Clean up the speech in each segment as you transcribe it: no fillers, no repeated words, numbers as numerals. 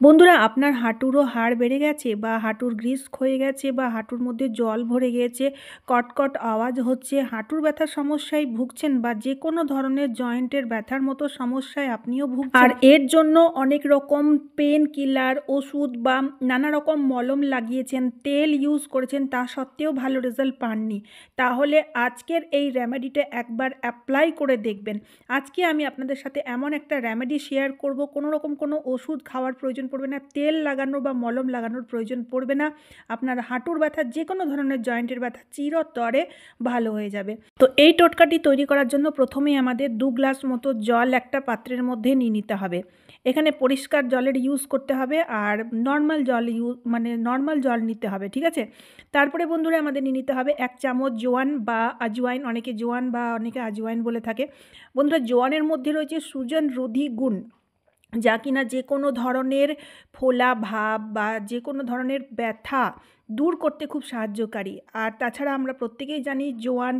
বন্ধুরা, আপনার হাঁটুরও হাড় বেড়ে গেছে বা হাঁটুর গ্রিস ক্ষয়ে গেছে বা হাঁটুর মধ্যে জল ভরে গিয়েছে, কটকট আওয়াজ হচ্ছে, হাঁটুর ব্যথার সমস্যায় ভুগছেন বা যে কোনো ধরনের জয়েন্টের ব্যথার মতো সমস্যায় আপনিও ভুগছেন, আর এর জন্য অনেক রকম পেন কিলার ওষুধ বা নানা রকম মলম লাগিয়েছেন, তেল ইউজ করেছেন, তা সত্ত্বেও ভালো রেজাল্ট পাননি, তাহলে আজকের এই রেমেডিটা একবার অ্যাপ্লাই করে দেখবেন। আজকে আমি আপনাদের সাথে এমন একটা রেমেডি শেয়ার করব, কোনো রকম কোনো ওষুধ খাওয়ার প্রয়োজন পড়বে না, তেল লাগানো বা মলম লাগানোর প্রয়োজন পড়বে না। আপনার হাঁটুর ব্যথা, যে কোনো ধরনের জয়েন্টের ব্যথা চিরতরে ভালো হয়ে যাবে। তো এই টোটকাটি তৈরি করার জন্য প্রথমেই আমাদের 2 গ্লাস মতো জল একটা পাত্রের মধ্যে নিয়ে নিতে হবে। এখানে পরিষ্কার জলের ইউজ করতে হবে আর নর্মাল জল নর্মাল জল নিতে হবে, ঠিক আছে। তারপরে বন্ধুরা আমাদের নিয়ে নিতে হবে 1 চামচ জোয়ান বা আজওয়াইন, অনেকে জোয়ান বা অনেকে আজওয়াইন বলে থাকে। বন্ধুরা, জোয়ানের মধ্যে রয়েছে সুজন রোধী গুণ, যা কিনা যে কোনো ধরনের ফোলা ভাব বা যে কোনো ধরনের ব্যথা দূর করতে খুব সাহায্যকারী। আর তাছাড়া আমরা প্রত্যেকেই জানি জোয়ান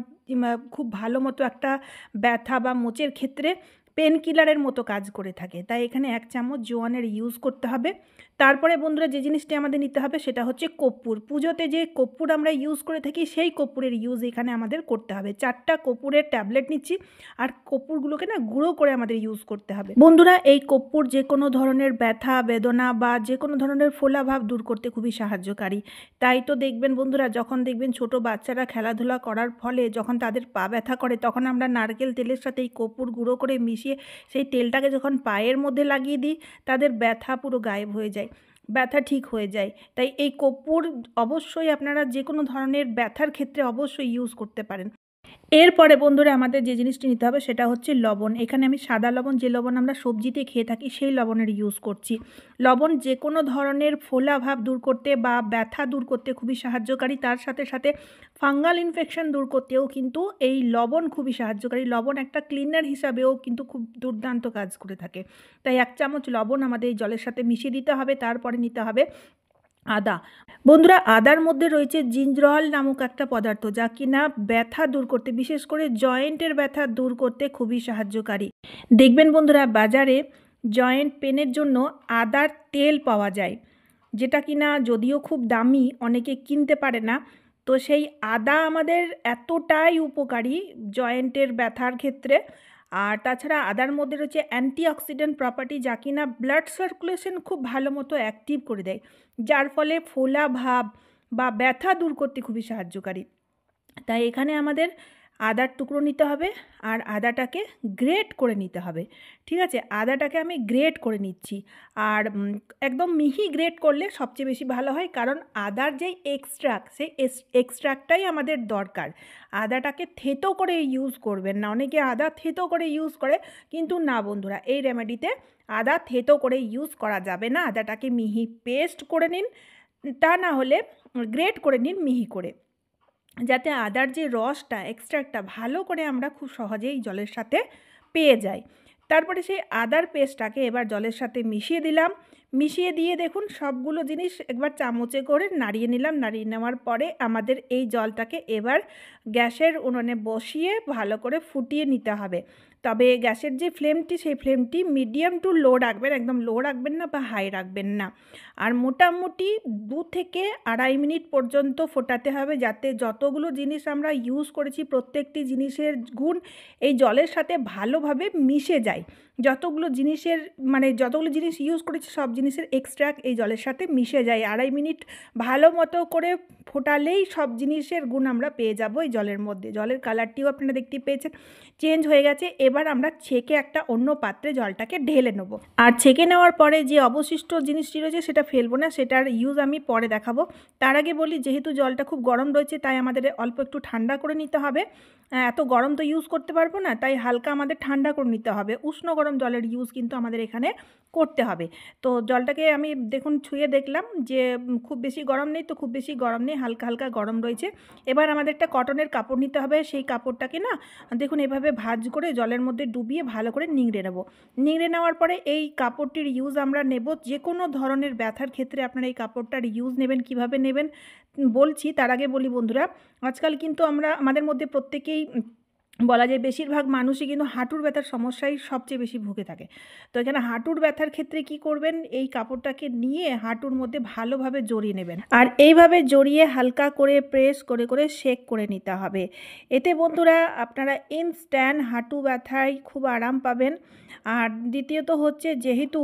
খুব ভালো মতো একটা ব্যথা বা মোচের ক্ষেত্রে পেন কিলারের মতো কাজ করে থাকে, তাই এখানে 1 চামচ জোয়ানের ইউজ করতে হবে। তারপরে বন্ধুরা যে জিনিসটি আমাদের নিতে হবে সেটা হচ্ছে কর্পূর। পুজোতে যে কর্পূর আমরা ইউজ করে থাকি সেই কর্পূরের ইউজ এখানে আমাদের করতে হবে। 4টা কর্পূরের ট্যাবলেট নিচ্ছি, আর কর্পূরগুলোকে না গুঁড়ো করে আমাদের ইউজ করতে হবে। বন্ধুরা, এই কর্পূর যে কোনো ধরনের ব্যথা বেদনা বা যে কোনো ধরনের ফোলাভাব দূর করতে খুবই সাহায্যকারী। তাই তো দেখবেন বন্ধুরা, যখন দেখবেন ছোট বাচ্চারা খেলাধুলা করার ফলে যখন তাদের পা ব্যথা করে, তখন আমরা নারকেল তেলের সাথে এই কর্পূর গুঁড়ো করে মিশিয়ে সেই তেলটাকে যখন পায়ের মধ্যে লাগিয়ে দিই, তাদের ব্যথা পুরো গায়েব হয়ে যায়, ব্যথা ঠিক হয়ে যায়। তাই এই কর্পূর অবশ্যই আপনারা যে কোনো ধরনের ব্যথার ক্ষেত্রে অবশ্যই ইউজ করতে পারেন। এরপরে বন্ধুরা আমাদের যে জিনিসটি নিতে হবে সেটা হচ্ছে লবণ। এখানে আমি সাদা লবণ, যে লবণ আমরা সবজিতে খেয়ে থাকি সেই লবণের ইউজ করছি। লবণ যে কোনো ধরনের ফোলা ভাব দূর করতে বা ব্যথা দূর করতে খুবই সাহায্যকারী, তার সাথে সাথে ফাঙ্গাল ইনফেকশন দূর করতেও কিন্তু এই লবণ খুবই সাহায্যকারী। লবণ একটা ক্লিনার হিসাবেও কিন্তু খুব দুর্দান্ত কাজ করে থাকে। তাই 1 চামচ লবণ আমাদের এই জলের সাথে মিশিয়ে দিতে হবে। তারপরে নিতে হবে আদা। বন্ধুরা, আদার মধ্যে রয়েছে জিঞ্জরল নামক একটা পদার্থ, যা কিনা ব্যথা দূর করতে, বিশেষ করে জয়েন্টের ব্যথা দূর করতে খুবই সাহায্যকারী। দেখবেন বন্ধুরা, বাজারে জয়েন্ট পেনের জন্য আদার তেল পাওয়া যায়, যেটা কিনা যদিও খুব দামি, অনেকে কিনতে পারে না। তো সেই আদা আমাদের এতটাই উপকারী জয়েন্টের ব্যথার ক্ষেত্রে। আর তাছাড়া আদার মধ্যে রয়েছে অ্যান্টিঅক্সিডেন্ট প্রপার্টি, যা কিনা ব্লাড সার্কুলেশন খুব ভালো মতো অ্যাক্টিভ করে দেয়, যার ফলে ফোলা ভাব বা ব্যথা দূর করতে খুবই সাহায্যকারী। তাই এখানে আমাদের আদার টুকরো নিতে হবে আর আদাটাকে গ্রেট করে নিতে হবে, ঠিক আছে। আদাটাকে আমি গ্রেট করে নিচ্ছি, আর একদম মিহি গ্রেট করলে সবচেয়ে বেশি ভালো হয়, কারণ আদার যে এক্সট্রাক্ট, সেই এক্সট্রাক্টটাই আমাদের দরকার। আদাটাকে থেতো করে ইউজ করবেন না, অনেকে আদা থেতো করে ইউজ করে, কিন্তু না বন্ধুরা, এই রেমেডিতে আদা থেতো করে ইউজ করা যাবে না। আদাটাকে মিহি পেস্ট করে নিন, তা না হলে গ্রেট করে নিন মিহি করে, যাতে আদার যে রসটা, এক্সট্রাক্টটা ভালো করে আমরা খুব সহজেই জলের সাথে পেয়ে যাই। তারপরে সেই আদার পেস্টটাকে এবার জলের সাথে মিশিয়ে দিলাম। মিশিয়ে দিয়ে দেখুন সবগুলো জিনিস একবার চামচে করে নাড়িয়ে নিলাম। নাড়িয়ে নেওয়ার পরে আমাদের এই জলটাকে এবার গ্যাসের উনুনে বসিয়ে ভালো করে ফুটিয়ে নিতে হবে। তবে গ্যাসের যে ফ্লেমটি, সেই ফ্লেমটি মিডিয়াম টু লো রাখবেন, একদম লো রাখবেন না বা হাই রাখবেন না। আর মোটামুটি 2 থেকে 2.5 মিনিট পর্যন্ত ফোটাতে হবে, যাতে যতগুলো জিনিস আমরা ইউজ করেছি প্রত্যেকটি জিনিসের গুণ এই জলের সাথে ভালোভাবে মিশে যায়। যতগুলো জিনিস ইউজ করেছি সব জিনিসের এক্সট্রাক্ট এই জলের সাথে মিশে যায়। 2.5 মিনিট ভালো মতো করে ফোটালেই সব জিনিসের গুণ আমরা পেয়ে যাব এই জলের মধ্যে। জলের কালারটিও আপনারা দেখতে পেয়েছেন চেঞ্জ হয়ে গেছে। এবার আমরা ছেঁকে একটা অন্য পাত্রে জলটাকে ঢেলে নেব। আর ছেঁকে নেওয়ার পরে যে অবশিষ্ট জিনিসটি রয়েছে সেটা ফেলবো না, সেটার ইউজ আমি পরে দেখাবো। তার আগে বলি, যেহেতু জলটা খুব গরম রয়েছে তাই আমাদের অল্প একটু ঠান্ডা করে নিতে হবে। এত গরম তো ইউজ করতে পারবো না, তাই হালকা আমাদের ঠান্ডা করে নিতে হবে। উষ্ণ গরম জলের ইউজ কিন্তু আমাদের এখানে করতে হবে। তো জলটাকে আমি দেখুন ছুঁয়ে দেখলাম যে খুব বেশি গরম নেই, তো খুব বেশি গরম নেই, হালকা হালকা গরম রয়েছে। এবার আমাদের একটা কটনের কাপড় নিতে হবে। সেই কাপড়টাকে না দেখুন এভাবে ভাঁজ করে জলের মধ্যে ডুবিয়ে ভালো করে নিংড়ে নেব। নিংড়ে নেওয়ার পরে এই কাপড়টির ইউজ আমরা নেব যে কোনো ধরনের ব্যথার ক্ষেত্রে। আপনারা এই কাপড়টার ইউজ নেবেন, কিভাবে নেবেন বলছি। তার আগে বলি বন্ধুরা, আজকাল কিন্তু আমাদের মধ্যে প্রত্যেকেই বলা যায় বেশিরভাগ মানুষই কিন্তু হাঁটুর ব্যথার সমস্যায় সবচেয়ে বেশি ভুগে থাকে। তো এখানে হাঁটুর ব্যথার ক্ষেত্রে কি করবেন, এই কাপড়টাকে নিয়ে হাঁটুর মধ্যে ভালোভাবে জড়িয়ে নেবেন, আর এইভাবে জড়িয়ে হালকা করে প্রেস করে করে শেক করে নিতে হবে। এতে বন্ধুরা আপনারা ইনস্ট্যান্ট হাঁটু ব্যথায় খুব আরাম পাবেন। আর দ্বিতীয়ত হচ্ছে, যেহেতু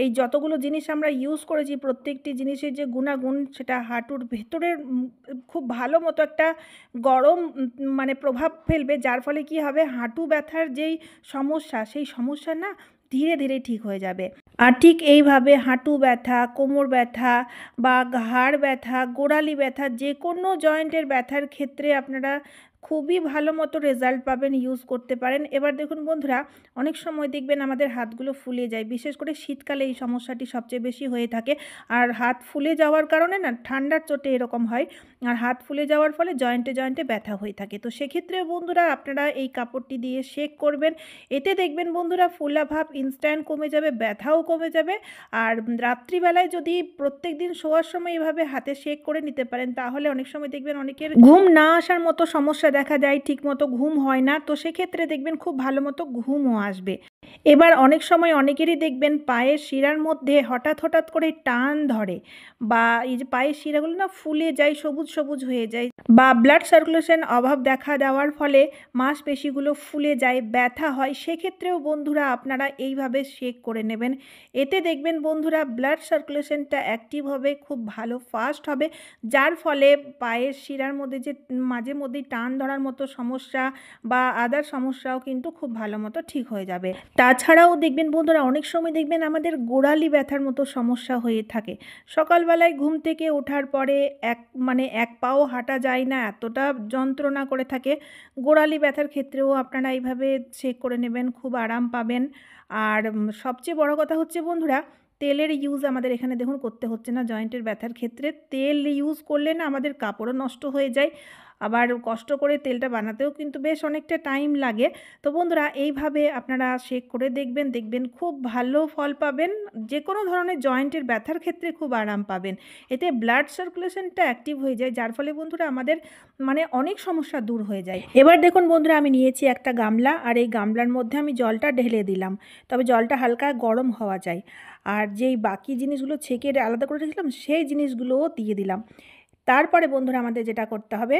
এই যতগুলো জিনিস আমরা ইউজ করেছি প্রত্যেকটি জিনিসের যে গুণাগুণ সেটা হাঁটুর ভেতরের খুব ভালো মতো একটা গরম মানে প্রভাব ফেলবে, যার ফলে কি হবে, হাঁটু ব্যথার যেই সমস্যা সেই সমস্যা না ধীরে ধীরে ঠিক হয়ে যাবে। আর ঠিক এইভাবে হাঁটু ব্যথা, কোমর ব্যথা বা ঘাড় ব্যথা, গোড়ালি ব্যথা, যে কোনো জয়েন্টের ব্যথার ক্ষেত্রে আপনারা খুবই ভালো মতো রেজাল্ট পাবেন, ইউজ করতে পারেন। এবার দেখুন বন্ধুরা, অনেক সময় দেখবেন আমাদের হাতগুলো ফুলে যায়, বিশেষ করে শীতকালে এই সমস্যাটি সবচেয়ে বেশি হয়ে থাকে। আর হাত ফুলে যাওয়ার কারণে না ঠান্ডার চোটে এরকম হয়, আর হাত ফুলে যাওয়ার ফলে জয়েন্টে জয়েন্টে ব্যথা হয়ে থাকে। তো সেক্ষেত্রে বন্ধুরা আপনারা এই কাপড়টি দিয়ে শেক করবেন। এতে দেখবেন বন্ধুরা ফোলা ভাব ইনস্ট্যান্ট কমে যাবে, ব্যথাও কমে যাবে। আর রাত্রিবেলায় যদি প্রত্যেক দিন শোয়ার সময় এভাবে হাতে শেক করে নিতে পারেন, তাহলে অনেক সময় দেখবেন অনেকের ঘুম না আসার মতো সমস্যা দেখা যায়, ঠিকমতো ঘুম হয় না। তো সেক্ষেত্রে দেখবেন খুব ভালো মতো ঘুমও আসবে। এবার অনেক সময় অনেকেরই দেখবেন পায়ের শিরার মধ্যে হঠাৎ হঠাৎ করে টান ধরে, বা এই যে পায়ের শিরাগুলো না ফুলে যায়, সবুজ সবুজ হয়ে যায়, বা ব্লাড সার্কুলেশন অভাব দেখা দেওয়ার ফলে মাংসপেশিগুলো ফুলে যায়, ব্যথা হয়। সেক্ষেত্রেও বন্ধুরা আপনারা এইভাবে শেক করে নেবেন। এতে দেখবেন বন্ধুরা ব্লাড সার্কুলেশনটা অ্যাক্টিভ হবে, খুব ভালো ফাস্ট হবে, যার ফলে পায়ের শিরার মধ্যে যে মাঝে মধ্যেই টান ধরার মতো সমস্যা বা আদার সমস্যাও কিন্তু খুব ভালো মতো ঠিক হয়ে যাবে। তাছাড়াও দেখবেন বন্ধুরা অনেক সময় দেখবেন আমাদের গোড়ালি ব্যথার মতো সমস্যা হয়ে থাকে। সকালবেলায় ঘুম থেকে ওঠার পরে এক পাও হাঁটা যায় না, এতটা যন্ত্রণা করে থাকে। গোড়ালি ব্যথার ক্ষেত্রেও আপনারা এইভাবে চেক করে নেবেন, খুব আরাম পাবেন। আর সবচেয়ে বড় কথা হচ্ছে বন্ধুরা, তেলের ইউজ আমাদের এখানে দেখুন করতে হচ্ছে না। জয়েন্টের ব্যথার ক্ষেত্রে তেল ইউজ করলে না আমাদের কাপড়ও নষ্ট হয়ে যায়, আবার কষ্ট করে তেলটা বানাতেও কিন্তু বেশ অনেকটা টাইম লাগে। তো বন্ধুরা এইভাবে আপনারা শেক করে দেখবেন, দেখবেন খুব ভালো ফল পাবেন। যে কোনো ধরনের জয়েন্টের ব্যথার ক্ষেত্রে খুব আরাম পাবেন। এতে ব্লাড সার্কুলেশনটা অ্যাক্টিভ হয়ে যায়, যার ফলে বন্ধুরা আমাদের অনেক সমস্যা দূর হয়ে যায়। এবার দেখুন বন্ধুরা, আমি নিয়েছি একটা গামলা, আর এই গামলার মধ্যে আমি জলটা ঢেলে দিলাম, তবে জলটা হালকা গরম হওয়া যায়। আর যেই বাকি জিনিসগুলো ছেঁকে আলাদা করে রেখেছিলাম সেই জিনিসগুলোও দিয়ে দিলাম। তারপরে বন্ধুরা আমাদের যেটা করতে হবে,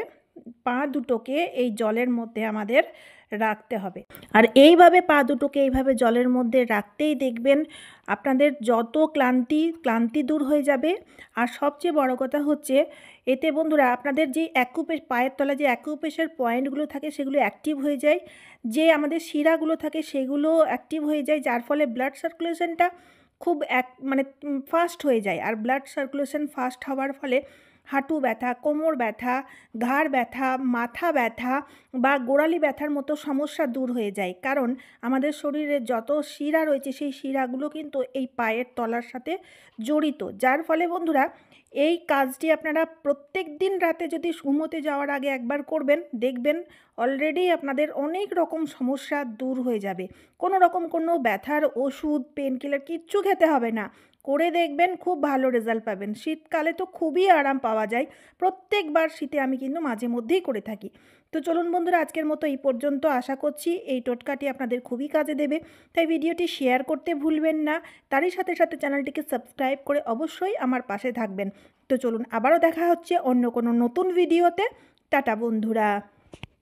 পা দুটোকে এই জলের মধ্যে আমাদের রাখতে হবে। আর এইভাবে পা দুটোকে এইভাবে জলের মধ্যে রাখতেই দেখবেন আপনাদের যত ক্লান্তি দূর হয়ে যাবে। আর সবচেয়ে বড় কথা হচ্ছে, এতে বন্ধুরা আপনাদের যে পায়ের তলায় যে অ্যাকুপ্রেশার পয়েন্টগুলো থাকে সেগুলো অ্যাক্টিভ হয়ে যায়, যে আমাদের শিরাগুলো থাকে সেগুলো অ্যাক্টিভ হয়ে যায়, যার ফলে ব্লাড সার্কুলেশনটা খুব ফাস্ট হয়ে যায়। আর ব্লাড সার্কুলেশন ফাস্ট হওয়ার ফলে হাঁটু ব্যথা, কোমর ব্যথা, ঘাড় ব্যথা, মাথা ব্যথা বা গোড়ালি ব্যথার মতো সমস্যা দূর হয়ে যায়। কারণ আমাদের শরীরে যত শিরা রয়েছে সেই শিরাগুলো কিন্তু এই পায়ের তলার সাথে জড়িত, যার ফলে বন্ধুরা এই কাজটি আপনারা প্রত্যেক দিন রাতে যদি ঘুমোতে যাওয়ার আগে একবার করবেন, দেখবেন অলরেডি আপনাদের অনেক রকম সমস্যা দূর হয়ে যাবে। কোনো রকম কোনো ব্যথার ওষুধ, পেন কিলার কিচ্ছু খেতে হবে না। করে দেখবেন, খুব ভালো রেজাল্ট পাবেন। শীতকালে তো খুবই আরাম পাওয়া যায়। প্রত্যেকবার শীতে আমি কিন্তু মাঝে মধ্যেই করে থাকি। তো চলুন বন্ধুরা, আজকের মতো এই পর্যন্ত। আশা করছি এই টোটকাটি আপনাদের খুবই কাজে দেবে, তাই ভিডিওটি শেয়ার করতে ভুলবেন না। তারই সাথে সাথে চ্যানেলটিকে সাবস্ক্রাইব করে অবশ্যই আমার পাশে থাকবেন। তো চলুন আবারও দেখা হচ্ছে অন্য কোনো নতুন ভিডিওতে। টাটা বন্ধুরা।